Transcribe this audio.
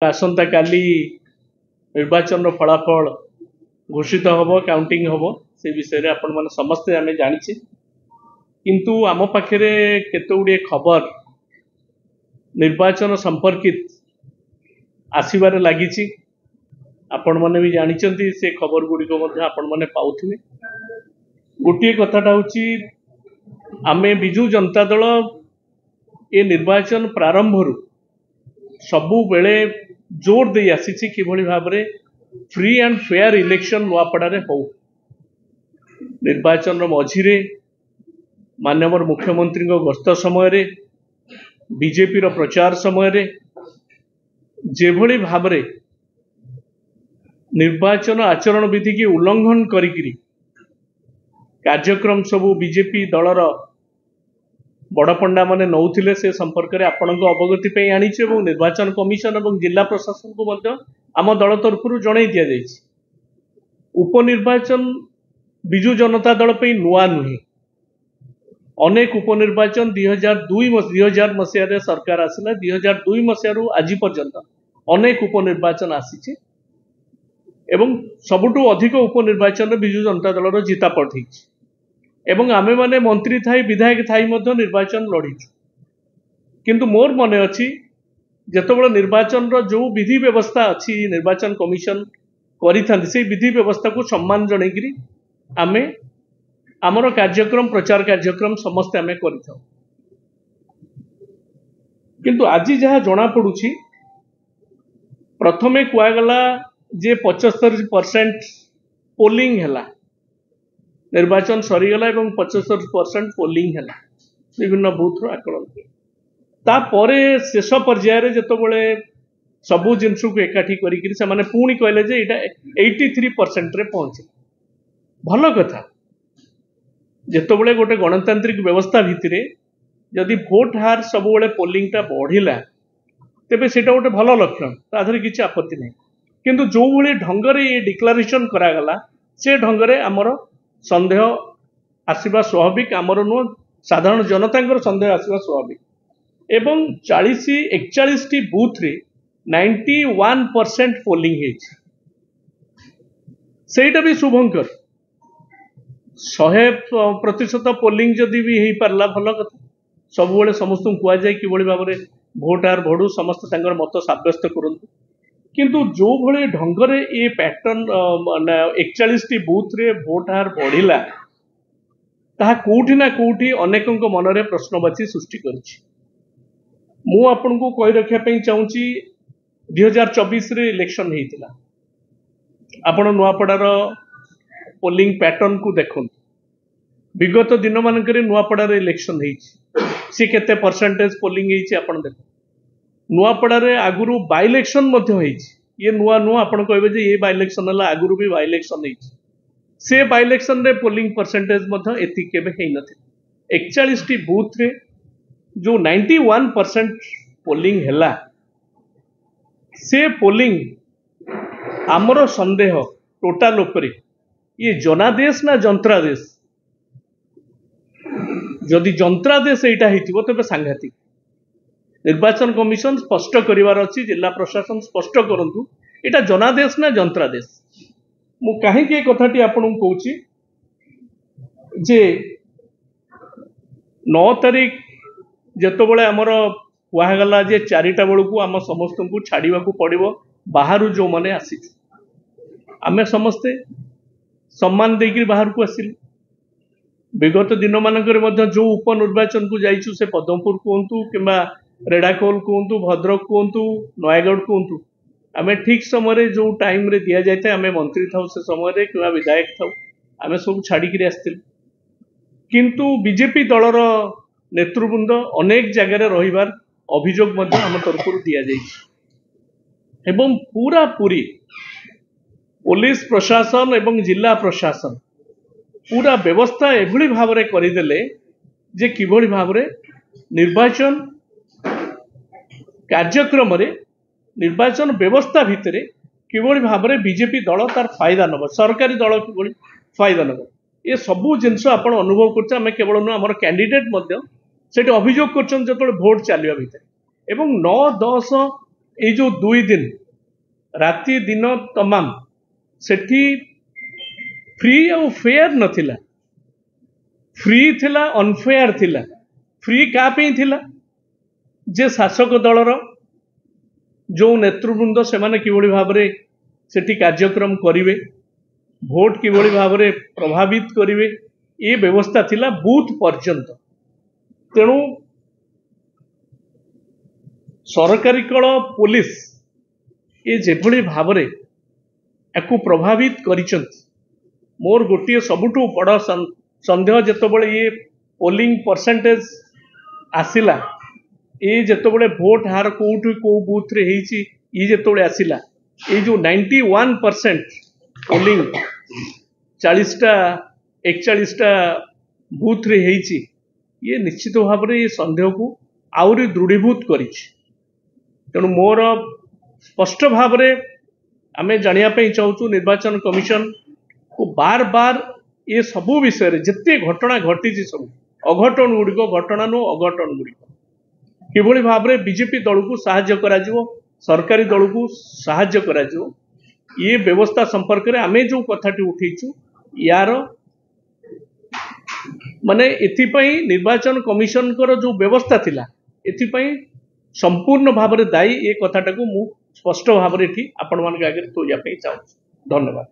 आसंता काली निर्वाचन फलाफल घोषित हम काउंटिंग हम से विषय रे आपण माने समस्ते आमे जानिछे किंतु आम पाखरे केते गुडे खबर निर्वाचन संपर्कित आसीबार लागिछि। आपण माने भी जानिछंती से खबर गुडी को मध्ये आपण माने पाउथिबे। गोटिए कथाटा होछि आमे बिजु जनता दल ए निर्वाचन प्रारंभरू सबु बेले जोर दे आसीछि किभଳି भाबरे फ्री एंड फेयर इलेक्शन नुआपड़ारे हो। निर्वाचन मझिरे माननीय मुख्यमंत्री गस्त समय रे बीजेपी रो प्रचार समय रे जेभଳି भाबरे निर्वाचन आचरण विधि की उल्लंघन करिकिरी कार्यक्रम सबू बीजेपी दलर बड़ पंडा माने नौथिले से संपर्क में आपणक अवगति पे आनीचे और निर्वाचन कमिशन और जिला प्रशासन को मध्य आम दल तरफ जन दि जाए। उपनिर्वाचन बिजु जनता दल पे नुआ नुहे। अनेक उपनिर्वाचन 2000 मसीह सरकार आसला 2002 मसीह आज पर्यंत अनेक उपनिर्वाचन आसी एवं सबुठु अधिक उपनिर्वाचन बिजु जनता दल जिता पड़ी एवं आमे माने मंत्री थाई विधायक थाई मध्य निर्वाचन लड़ीचु। किंतु मोर मने अच्छी जेतबेले निर्वाचन रो जो विधि व्यवस्था अच्छी निर्वाचन कमिशन करि से विधि व्यवस्था को सम्मान जणैकरी आमे आमर कार्यक्रम प्रचार कार्यक्रम समस्त आमे करिथाउ। किंतु आज जहाँ जना पड़ुछि प्रथमे कुआगला जे 75% पोलिंग हैला निर्वाचन सरीगला एवं 75% पोलिंग हैला विभिन्न बूथ रो आकलन तापरे शेष पर्यायर जेतबेले सबु जिनस को एकाठी करिकरी से माने पुणी कहले जे एटा 83% रे पहुंचे। भल कथा जेतबेले गोटे गणतांत्रिक व्यवस्था भितरे जदि भोट हार सब बेले पोलिंग टा बढ़िला तेबे सेटा गोटे भल लक्षण ताधरे किछि आपत्ति नहीं। किंतु जो भली ढंगरे ये डिक्लारेशन करागला से ढंगरे आमर संदेह आसवा स्वाभाविक आमर नु साधारण जनता संदेह आसवा स्वाभाविक एवं 41 बूथ रे 91% पोलिंग है भी शुभंकर 100% पोलिंग जदि भी हो पारला भल कथा। सब समस्त कह जाए कि भाव में भोट हार बढ़ू समस्त मत सब्यस्त करूँ किंतु जो भले ढंगरे ये पैटर्न 41 बूथ रे भोट हार बढ़िला ताहा कोठी ना कोठी अनेक मनरे प्रश्नवाची सृष्टि करिछि। मु आपनको कहि रखिया पई चाहूची 2024 रे इलेक्शन हेतिला आपण नुआपड़ार पोलिंग पैटर्न को देखुन विगत दिन मानकरे नुआपड़ार इलेक्शन हेछि से केते परसेंटेज पोलिंग हेछि आपण देखो। नुआपड़ारे आगुरु बाय इलेक्शन मध्य हेछि ये नुआ नुआ आपण कहबे जे ये बाय इलेक्शन हला आगुरु भी बाय इलेक्शन हेछि से बाय इलेक्शन रे पोलिंग परसेंटेज मध्य एति केबे हेइ नथि। 41 बूथ रे जो 91% पोलिंग हैला से पोलिंग आमर संदेह टोटाल उपरे ये जनादेश ना जंत्रादेश जदि जंत्रादेश एटा हेतिबो तबे सांघातिक। निर्वाचन कमिशन स्पष्ट करिवार अछि जिला प्रशासन स्पष्ट करंतु एटा जनादेश ना जंत्रादेश। मु काहे के कथाटी आपन कहूची जे 9 तारीख जेतबेले हमर कुआगला जे 4टा बेलू आम समस्त को छाड़ा पड़ो बाहर जो मैंने आसी आमे समस्ते सम्मान देकर बाहर को आसिल। विगत दिन मानक जो उपनिर्वाचन को जाइछु से पद्मपुर कहतु कि रेड़ाखोल कहतु भद्रक कहतु नयागढ़ कहतु आमे ठीक समय जो टाइम रे दिया जाए आमे मंत्री था से समय कि विधायक था आमे सब छाड़ी आसथिल। किंतु बीजेपी दलर नेतृवृंद अनेक जगह रहिबार अभियोग आम तरफ दि जाए एवं पूरा पूरी पुलिस प्रशासन एवं जिला प्रशासन पूरा व्यवस्था एभली भाव में करदेले जे किभली भाव में निर्वाचन कार्यक्रम रे निर्वाचन व्यवस्था भितर किभली भाव में बीजेपी दल तार फायदा नब सरकारी दल किभली फायदा नब ये सबू जिनस आप अनुभव कर केवल नुह आम कैंडिडेट से अभियोग कर भोट चलवा भितर एवं 9, 10 ये जो 2 दिन राति दिन तमाम सेठी फ्री और फेयर नथिला, फ्री थिला अनफेयर थिला। फ्री का पे थिला जे शासक दलर जो नेतृवृंद से माने किभଳି भाबरे सेठी कार्यक्रम करिवे, भोट किभଳି भाबरे प्रभावित करिवे, ये व्यवस्था थिला बूथ पर्यंत। तेणु सरकारी कल पुलिस ये जेभଳି भाबरे याकू प्रभावित करिसंत। मोर गोटे सबुठु बड़ संदेह जेतबळे ये पोलिंग परसेंटेज आसिला, ये जेतबळे वोट हार कोउठी को बूथ रे हेची, ये जेतबळे आसिला, ये जो 91% पोलिंग 40टा 41टा बूथ रे हेची, ये निश्चित भाव में ये संदेह को आउरी दृढ़ीभूत करिछि। तेणु मोर स्पष्ट भाव में आम जानापी चाहूँ निर्वाचन कमिशन को बार बार ये सबू विषय जिते घटना घटी सब अघटन गुड़िक घटना नु अघटन गुड़िक किभଳି भाव में बीजेपी दल को साहाय्य करा जिवो, सरकारी दल को साहाय्य करा जिवो, ये व्यवस्था संपर्क में आमे जो कथाटी उठेचु यार माने एथिपाई निर्वाचन कमिशन कर जो व्यवस्था थिला एथिपाई संपूर्ण भाव में दायी ये कथाटा को मु स्पष्ट भाव में आपण मान आगे तोया चाहूँ। धन्यवाद।